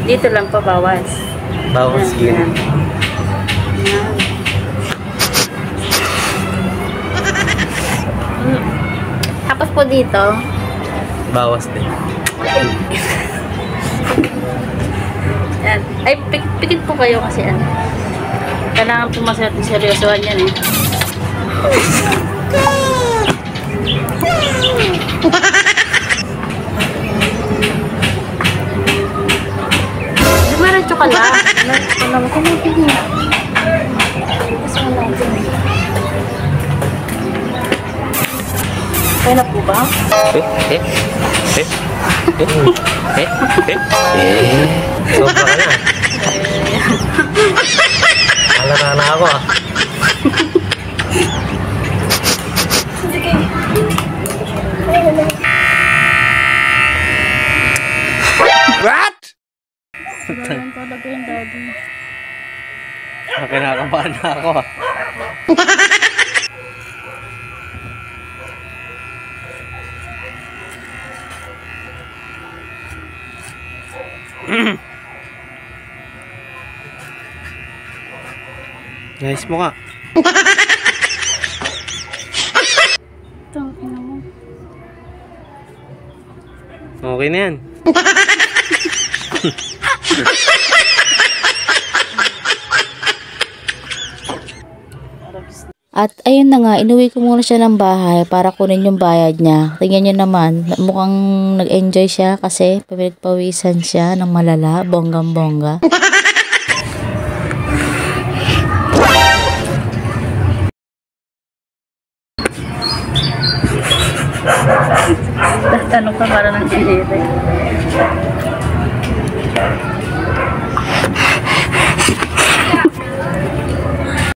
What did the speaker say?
Dito lang pa bawas. Bawas yun. Yan. Tapos po dito. Bawas din. Yan. Ay, pikit po kayo kasi ano. Kailangan po masarap seryosohan yan eh. Dimaratso ka lang. Alam ko mo pili. Kaya na po ba? Sobra ka na. Halata na ako ah. What? Ganun talaga yung daddy. Kinakabahan na ako ah. Guys mo ka. Okay na yan. At ayun na nga, inuwi ko muna siya ng bahay para kunin yung bayad niya. Tingnan niyo naman, mukhang nag-enjoy siya kasi pinagpawisan siya ng malala, bonggang-bongga. Tanong ka para ng sinili.